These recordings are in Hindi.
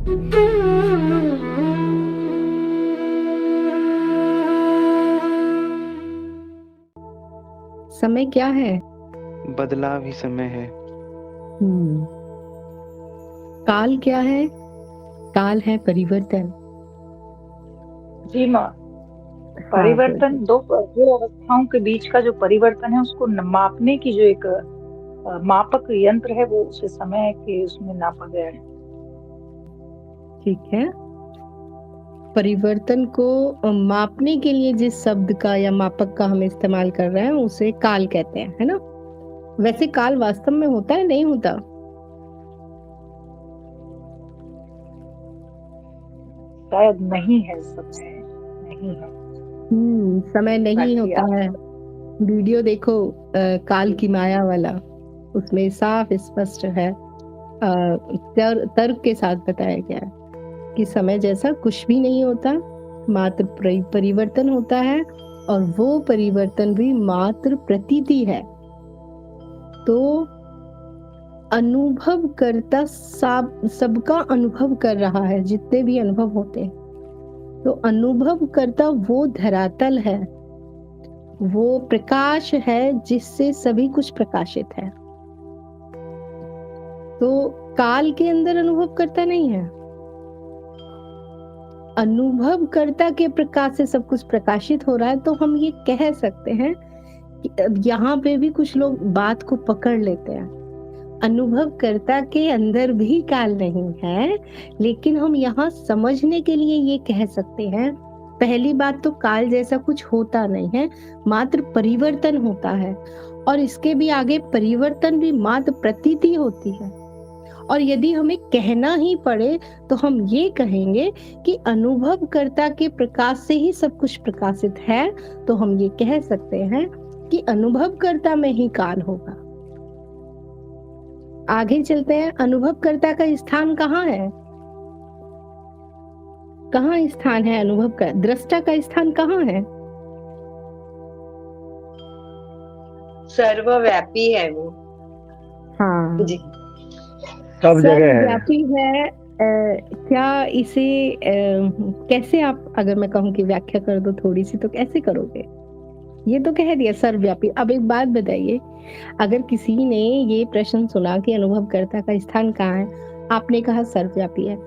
समय क्या है? बदलाव ही समय है। हम्म। काल क्या है? काल है परिवर्तन। जी माँ। हाँ परिवर्तन बोलिए। दो अवस्थाओं के बीच का जो परिवर्तन है उसको मापने की जो एक मापक यंत्र है वो उसे समय के उसमें नापा गया है। ठीक है। परिवर्तन को मापने के लिए जिस शब्द का या मापक का हम इस्तेमाल कर रहे हैं उसे काल कहते हैं, है ना? वैसे काल वास्तव में होता है, नहीं होता? शायद नहीं है, समय नहीं है। समय नहीं बाकी होता आप है। वीडियो देखो, काल जी की माया वाला, उसमें साफ स्पष्ट है, तर्क के साथ बताया गया है कि समय जैसा कुछ भी नहीं होता, मात्र परिवर्तन होता है, और वो परिवर्तन भी मात्र प्रतीति है। तो अनुभव करता सबका अनुभव कर रहा है, जितने भी अनुभव होते हैं। तो अनुभव करता वो धरातल है, वो प्रकाश है जिससे सभी कुछ प्रकाशित है। तो काल के अंदर अनुभव करता नहीं है, अनुभव कर्ता के प्रकाश से सब कुछ प्रकाशित हो रहा है। तो हम ये कह सकते हैं कि अब यहाँ पे भी कुछ लोग बात को पकड़ लेते हैं, अनुभव कर्ता के अंदर भी काल नहीं है, लेकिन हम यहाँ समझने के लिए ये कह सकते हैं, पहली बात तो काल जैसा कुछ होता नहीं है, मात्र परिवर्तन होता है। और इसके भी आगे परिवर्तन भी मात्र प्रतीति होती है। और यदि हमें कहना ही पड़े तो हम ये कहेंगे कि अनुभवकर्ता के प्रकाश से ही सब कुछ प्रकाशित है। तो हम ये कह सकते हैं कि अनुभवकर्ता में ही काल होगा। आगे चलते हैं, अनुभवकर्ता का स्थान कहाँ है? कहाँ स्थान है अनुभव का? दृष्टा का स्थान कहाँ है? सर्वव्यापी है वो। हाँ, जी सब जगह है। सर्वव्यापी है। क्या इसे कैसे आप, अगर मैं कहूँ कि व्याख्या कर दो थोड़ी सी, तो कैसे करोगे? ये तो कह दिया सर्वव्यापी। अब एक बात बताइए, अगर किसी ने ये प्रश्न सुना कि अनुभवकर्ता का स्थान कहाँ है, आपने कहा सर्वव्यापी है,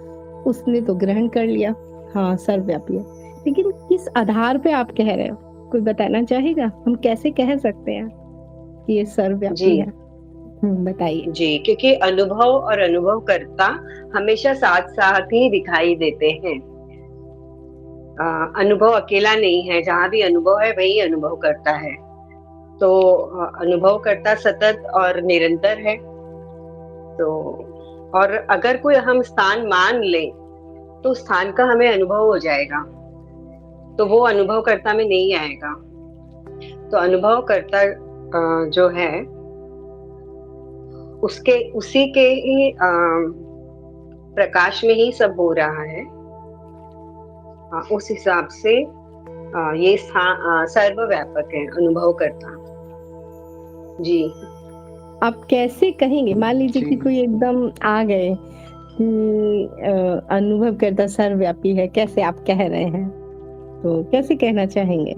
उसने तो ग्रहण कर लिया, हाँ सर्वव्यापी है, लेकिन किस आधार पे आप कह रहे हो? कोई बताना चाहेगा? हम कैसे कह सकते हैं कि ये सर्वव्यापी जी है? बताइए। जी, क्योंकि अनुभव और अनुभवकर्ता हमेशा साथ साथ ही दिखाई देते हैं। अनुभव अकेला नहीं है, जहाँ भी अनुभव है वही अनुभव करता है। तो अनुभव करता सतत और निरंतर है। तो और अगर कोई हम स्थान मान ले तो स्थान का हमें अनुभव हो जाएगा, तो वो अनुभव करता में नहीं आएगा। तो अनुभव करता जो है उसके उसी के ही प्रकाश में ही सब हो रहा है। उस हिसाब से ये सर्वव्यापक है अनुभव करता। जी आप कैसे कहेंगे? मान लीजिए कि कोई एकदम आ गए कि अनुभव करता सर्वव्यापी है, कैसे आप कह रहे हैं? तो कैसे कहना चाहेंगे?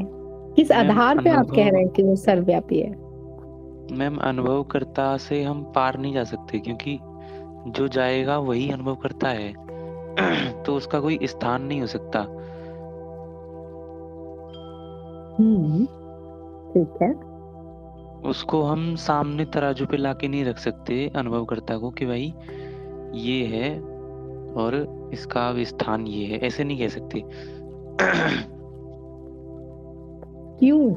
किस मैम आधार पे आप कह अनुभव रहे हैं कि वो सर्वव्यापी है? मैम अनुभवकर्ता से हम पार नहीं जा सकते, क्योंकि जो जाएगा वही अनुभव करता है। तो उसका कोई स्थान नहीं हो सकता। ठीक है। उसको हम सामने तराजू पे लाके नहीं रख सकते अनुभवकर्ता को कि भाई ये है और इसका अब स्थान ये है, ऐसे नहीं कह सकते। क्यों?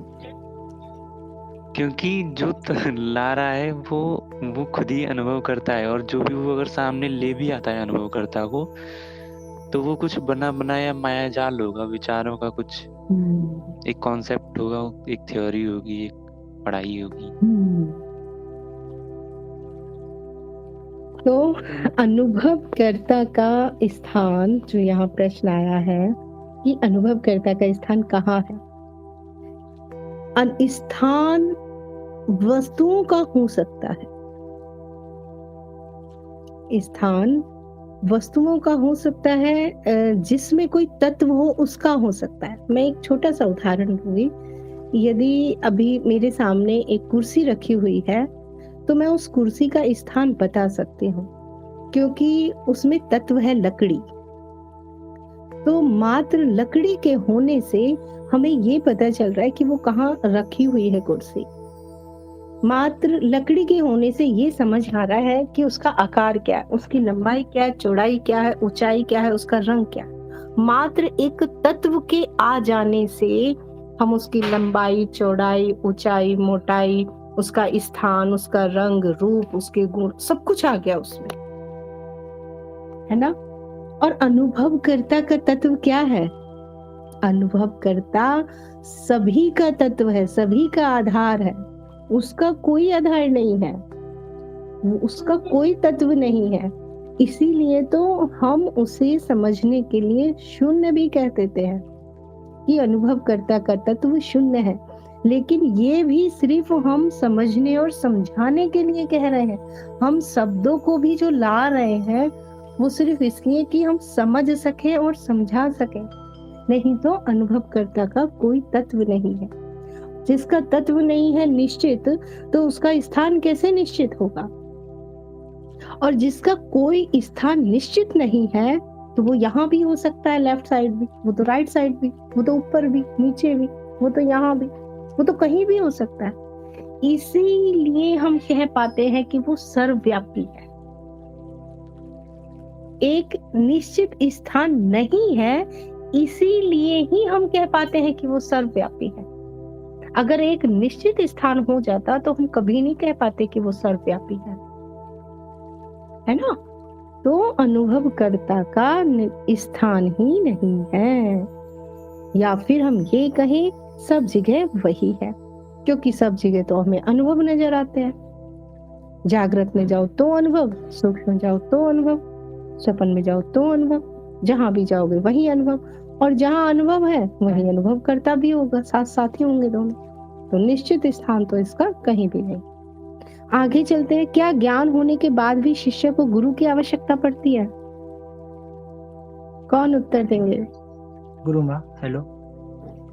क्योंकि जो ला रहा है वो खुद ही अनुभव करता है, और जो भी वो अगर सामने ले भी आता है अनुभवकर्ता को, तो वो कुछ बना बनाया माया जाल होगा, विचारों का कुछ एक कॉन्सेप्ट होगा, एक थ्योरी होगी, एक पढ़ाई होगी। तो अनुभवकर्ता का स्थान, जो यहाँ प्रश्न आया है कि अनुभवकर्ता का स्थान कहाँ है? स्थान वस्तुओं का हो सकता है, स्थान वस्तुओं का हो सकता है, जिसमें कोई तत्व हो उसका हो सकता है। मैं एक छोटा सा उदाहरण दूंगी। यदि अभी मेरे सामने एक कुर्सी रखी हुई है तो मैं उस कुर्सी का स्थान बता सकती हूँ, क्योंकि उसमें तत्व है लकड़ी। तो मात्र लकड़ी के होने से हमें ये पता चल रहा है कि वो कहाँ रखी हुई है कुर्सी। मात्र लकड़ी के होने से ये समझ आ रहा है कि उसका आकार क्या है, उसकी लंबाई क्या है, चौड़ाई क्या है, ऊंचाई क्या है, उसका रंग क्या है। मात्र एक तत्व के आ जाने से हम उसकी लंबाई, चौड़ाई, ऊंचाई, मोटाई, उसका स्थान, उसका रंग, रूप, उसके गुण, सब कुछ आ गया उसमें, है ना। और अनुभवकर्ता का तत्व क्या है? अनुभवकर्ता सभी का तत्व है, सभी का आधार है। उसका कोई आधार नहीं है, उसका कोई तत्व नहीं है। इसीलिए तो हम उसे समझने के लिए शून्य भी कह देते हैं कि अनुभवकर्ता का तत्व शून्य है। लेकिन ये भी सिर्फ हम समझने और समझाने के लिए कह रहे हैं। हम शब्दों को भी जो ला रहे हैं वो सिर्फ इसलिए कि हम समझ सके और समझा सके, नहीं तो अनुभवकर्ता का कोई तत्व नहीं है। जिसका तत्व नहीं है निश्चित, तो उसका स्थान कैसे निश्चित होगा? और जिसका कोई स्थान निश्चित नहीं है तो वो यहाँ भी हो सकता है, लेफ्ट साइड भी, वो तो राइट साइड भी, वो तो ऊपर भी, नीचे भी, वो तो यहाँ भी, वो तो कहीं भी हो सकता है। इसीलिए हम कह पाते हैं कि वो सर्वव्यापी है। एक निश्चित स्थान नहीं है, इसीलिए ही हम कह पाते हैं कि वो सर्वव्यापी है। अगर एक निश्चित स्थान हो जाता तो हम कभी नहीं कह पाते कि वो सर्वव्यापी है ना। तो अनुभवकर्ता का स्थान ही नहीं है, या फिर हम ये कहें सब जगह वही है, क्योंकि सब जगह तो हमें अनुभव नजर आते हैं। जागृत में जाओ तो अनुभव, सूक्ष्म में जाओ तो अनुभव, स्वप्न में जाओ तो अनुभव, जहां भी जाओगे वही अनुभव, और जहां अनुभव है वही अनुभव करता भी होगा, साथ साथ ही होंगे दोनों। तो निश्चित स्थान तो इसका कहीं भी नहीं। आगे चलते हैं। क्या ज्ञान होने के बाद भी शिष्य को गुरु की आवश्यकता पड़ती है? कौन उत्तर देंगे? गुरु माँ हेलो।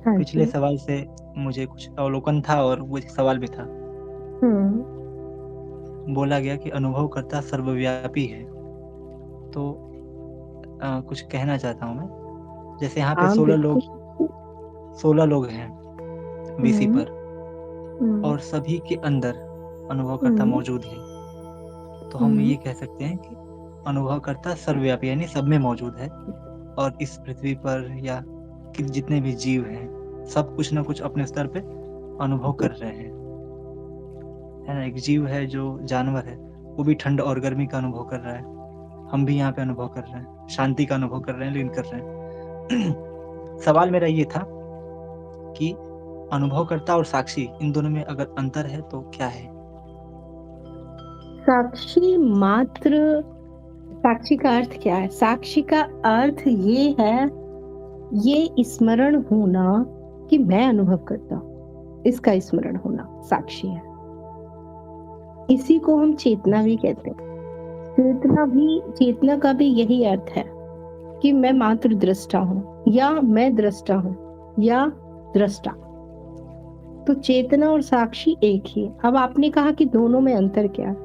हाँ पिछले जी। सवाल से मुझे कुछ अवलोकन था और वो एक सवाल भी था। बोला गया कि अनुभवकर्ता सर्वव्यापी है, तो कुछ कहना चाहता हूँ मैं। जैसे यहाँ पे हाँ, 16 लोग हैं वीसी हम्म, पर, और सभी के अंदर अनुभवकर्ता मौजूद है, तो हम ये कह सकते हैं कि अनुभवकर्ता सर्वव्यापी यानी सब में मौजूद है। और इस पृथ्वी पर या कि जितने भी जीव हैं सब कुछ ना कुछ अपने स्तर पे अनुभव कर रहे हैं, है ना। एक जीव है जो जानवर है, वो भी ठंड और गर्मी का अनुभव कर रहा है। हम भी यहाँ पे अनुभव कर रहे हैं, शांति का अनुभव कर रहे हैं, लीन कर रहे हैं। सवाल मेरा ये था कि अनुभवकर्ता और साक्षी, इन दोनों में अगर अंतर है तो क्या है? साक्षी मात्र, साक्षी का अर्थ क्या है? साक्षी का अर्थ ये है, ये स्मरण होना कि मैं अनुभव करता हूँ, इसका स्मरण होना साक्षी है। इसी को हम चेतना भी कहते हैं। चेतना का भी यही अर्थ है कि मैं मात्र दृष्टा हूँ, या मैं दृष्टा हूँ, या दृष्टा। तो चेतना और साक्षी एक ही है। अब आपने कहा कि दोनों में अंतर क्या है?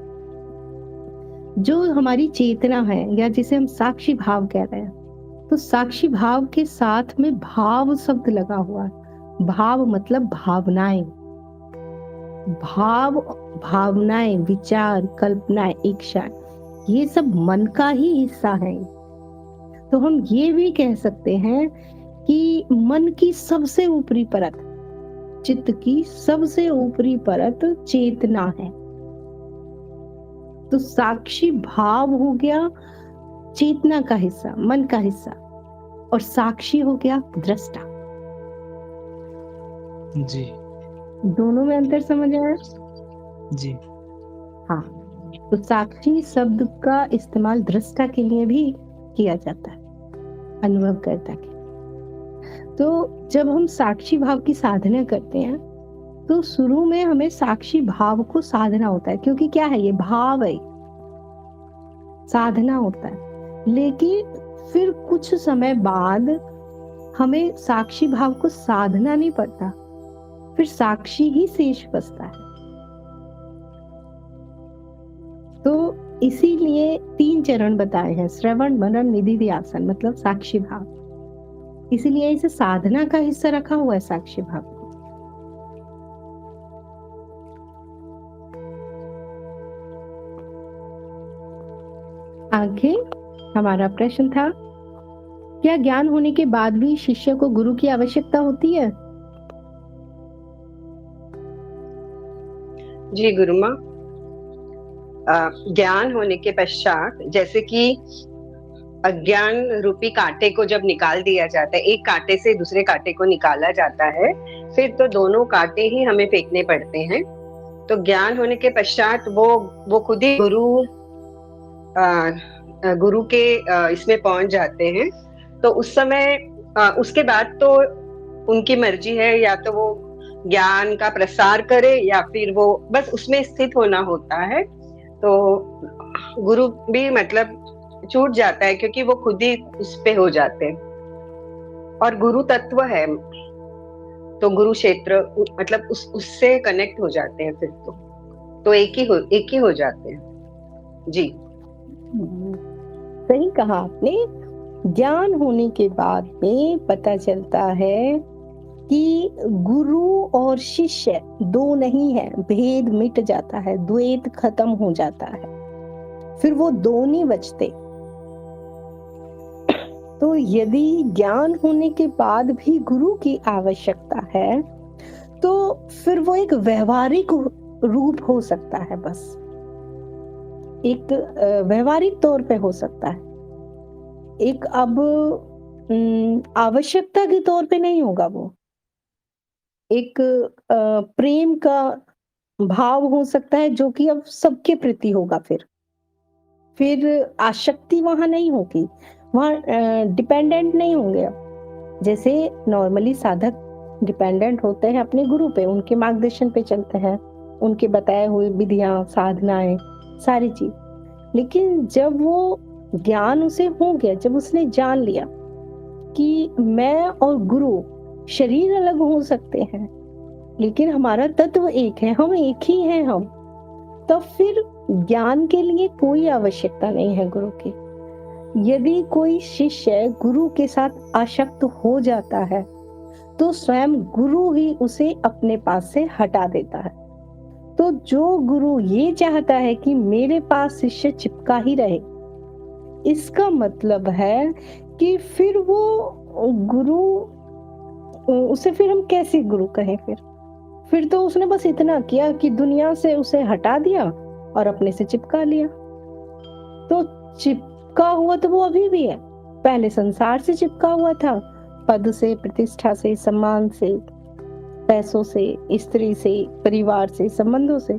जो हमारी चेतना है, या जिसे हम साक्षी भाव कह रहे हैं, तो साक्षी भाव के साथ में भाव शब्द लगा हुआ है। भाव मतलब भावनाएं, भावनाएं, विचार, कल्पनाएं, इच्छा, ये सब मन का ही हिस्सा है। तो हम ये भी कह सकते हैं कि मन की सबसे ऊपरी परत, चित्त की सबसे ऊपरी परत चेतना है। तो साक्षी भाव हो गया चेतना का हिस्सा, मन का हिस्सा, और साक्षी हो गया दृष्टा। जी दोनों में अंतर समझ आया? जी हाँ। तो साक्षी शब्द का इस्तेमाल दृष्टा के लिए भी किया जाता है, अनुभवकर्ता के। तो जब हम साक्षी भाव की साधना करते हैं तो शुरू में हमें साक्षी भाव को साधना होता है, क्योंकि क्या है, ये भाव है, साधना होता है। लेकिन फिर कुछ समय बाद हमें साक्षी भाव को साधना नहीं पड़ता, फिर साक्षी ही शेष बचता है। तो इसीलिए 3 चरण बताए हैं, श्रवण, मनन, निधिध्यासन, मतलब साक्षी भाव। इसीलिए इसे साधना का हिस्सा रखा हुआ है, साक्षी भाव को। आगे हमारा प्रश्न था, क्या ज्ञान होने के बाद भी शिष्य को गुरु की आवश्यकता होती है? जी गुरुमा, ज्ञान होने के पश्चात जैसे कि अज्ञान रूपी कांटे को जब निकाल दिया जाता है, एक कांटे से दूसरे कांटे को निकाला जाता है, फिर तो दोनों कांटे ही हमें फेंकने पड़ते हैं। तो ज्ञान होने के पश्चात वो खुद ही गुरु के इसमें पहुंच जाते हैं। तो उस समय उसके बाद तो उनकी मर्जी है, या तो वो ज्ञान का प्रसार करे या फिर वो बस उसमें स्थित होना होता है। तो गुरु भी मतलब छूट जाता है, क्योंकि वो खुद ही उस पे हो जाते हैं। और गुरु तत्व है, तो गुरु क्षेत्र मतलब उससे कनेक्ट हो जाते हैं, फिर तो एक ही हो जाते हैं। जी सही कहा आपने। ज्ञान होने के बाद में पता चलता है कि गुरु और शिष्य दो नहीं है, भेद मिट जाता है, द्वैत खत्म हो जाता है, फिर वो दो नहीं बचते। तो यदि ज्ञान होने के बाद भी गुरु की आवश्यकता है, तो फिर वो एक व्यवहारिक रूप हो सकता है, बस एक व्यवहारिक तौर पे हो सकता है। एक अब आवश्यकता के तौर पे नहीं होगा, वो एक प्रेम का भाव हो सकता है, जो कि अब सबके प्रति होगा। फिर आसक्ति वहां नहीं होगी, वहां डिपेंडेंट नहीं होंगे। अब जैसे नॉर्मली साधक डिपेंडेंट होते हैं अपने गुरु पे, उनके मार्गदर्शन पे चलते हैं, उनके बताए हुए विधियां, साधनाएं, सारी चीज। लेकिन जब वो ज्ञान उसे हो गया, जब उसने जान लिया कि मैं और गुरु शरीर अलग हो सकते हैं, लेकिन हमारा तत्व एक है, हम एक ही हैं हम, तब फिर ज्ञान के लिए कोई आवश्यकता नहीं है गुरु की। यदि कोई शिष्य गुरु के साथ आसक्त हो जाता है, तो स्वयं गुरु ही उसे अपने पास से हटा देता है। तो जो गुरु ये चाहता है कि मेरे पास शिष्य चिपका ही रहे, इसका मतलब है कि फिर वो गुरु, उसे फिर हम कैसे गुरु कहें? फिर तो उसने बस इतना किया कि दुनिया से उसे हटा दिया और अपने से चिपका लिया। तो चिपका हुआ तो वो अभी भी है, पहले संसार से चिपका हुआ था, पद से, प्रतिष्ठा से, सम्मान से, पैसों से, स्त्री से, परिवार से, संबंधों से।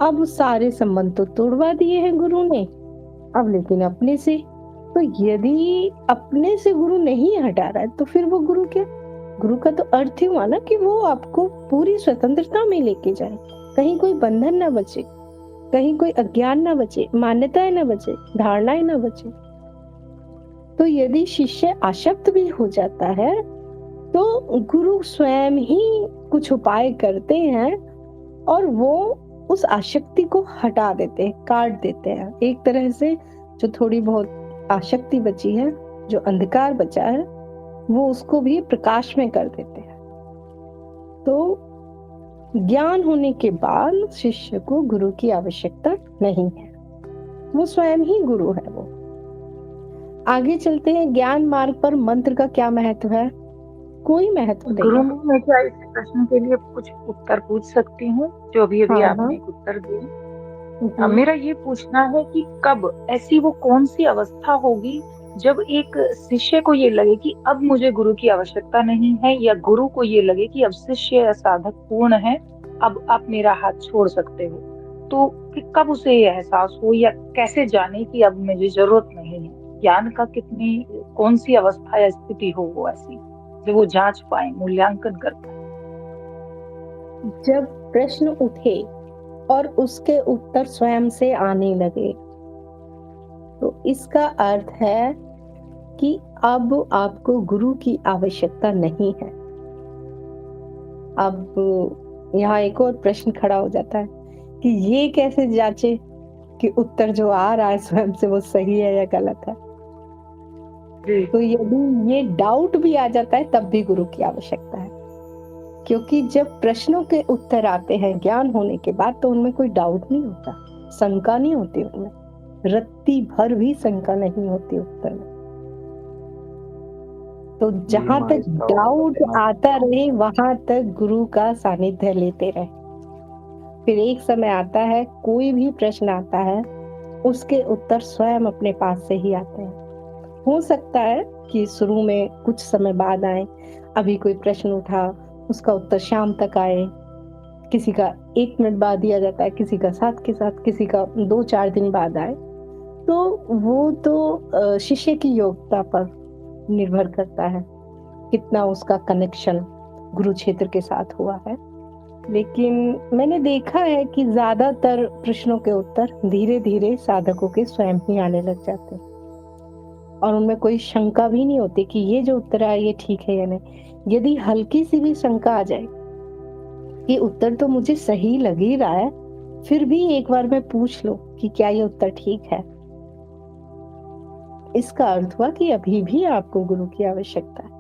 अब सारे संबंध तो तोड़वा दिए हैं गुरु ने, अब लेकिन अपने से। तो यदि अपने से गुरु नहीं हटा रहा है, तो फिर वो गुरु क्या? गुरु का तो अर्थ ही हुआ ना कि वो आपको पूरी स्वतंत्रता में लेके जाए, कहीं कोई बंधन ना बचे, कहीं कोई अज्ञान ना बचे, मान्यताएं ना बचे, धारणाएं ना बचे। तो यदि शिष्य आसक्त भी हो जाता है, तो गुरु स्वयं ही कुछ उपाय करते हैं और वो उस आसक्ति को हटा देते हैं, काट देते हैं। एक तरह से जो थोड़ी बहुत आसक्ति बची है, जो अंधकार बचा है, वो उसको भी प्रकाश में कर देते हैं। तो ज्ञान होने के बाद शिष्य को गुरु की आवश्यकता नहीं है, वो स्वयं ही गुरु है। वो आगे चलते हैं, ज्ञान मार्ग पर मंत्र का क्या महत्व है? कोई महत्व नहीं। गुरु, मैं क्या इस प्रश्न के लिए कुछ उत्तर पूछ सकती हूँ, जो अभी हाँ, आपने एक उत्तर दिया? मेरा ये पूछना है कि कब ऐसी वो कौन सी अवस्था होगी जब एक शिष्य को ये लगे कि अब मुझे गुरु की आवश्यकता नहीं है, या गुरु को ये लगे कि अब शिष्य या साधक पूर्ण है, अब आप मेरा हाथ छोड़ सकते हो? तो कि कब उसे ये एहसास हो, या कैसे जाने कि अब मुझे जरूरत नहीं है? ज्ञान का कौन सी अवस्था या स्थिति हो वो ऐसी, जब वो जांच पाए, मूल्यांकन कर पाए? जब प्रश्न उठे और उसके उत्तर स्वयं से आने लगे, तो इसका अर्थ है कि अब आपको गुरु की आवश्यकता नहीं है। अब यहाँ एक और प्रश्न खड़ा हो जाता है कि ये कैसे जांचे कि उत्तर जो आ रहा है स्वयं से वो सही है या गलत है। तो यदि ये डाउट भी आ जाता है तब भी गुरु की आवश्यकता है, क्योंकि जब प्रश्नों के उत्तर आते हैं ज्ञान होने के बाद तो उनमें कोई डाउट नहीं होता, शंका नहीं होती, उनमें रत्ती भर भी शंका नहीं होती उत्तर में। तो जहां तक डाउट आता रहे वहां तक गुरु का सानिध्य लेते रहे। फिर एक समय आता है, कोई भी प्रश्न आता है उसके उत्तर स्वयं अपने पास से ही आते हैं। हो सकता है कि शुरू में कुछ समय बाद आए, अभी कोई प्रश्न उठा उसका उत्तर शाम तक आए, किसी का 1 मिनट बाद दिया जाता है, किसी का साथ के साथ, किसी का 2-4 दिन बाद आए। तो वो तो शिष्य की योग्यता पर निर्भर करता है, कितना उसका कनेक्शन गुरु क्षेत्र के साथ हुआ है। लेकिन मैंने देखा है कि ज्यादातर प्रश्नों के उत्तर धीरे धीरे साधकों के स्वयं ही आने लग जाते हैं और उनमें कोई शंका भी नहीं होती कि ये जो उत्तर आया ये ठीक है या नहीं। यदि हल्की सी भी शंका आ जाए कि उत्तर तो मुझे सही लग ही रहा है, फिर भी एक बार मैं पूछ लो कि क्या ये उत्तर ठीक है, इसका अर्थ हुआ कि अभी भी आपको गुरु की आवश्यकता है।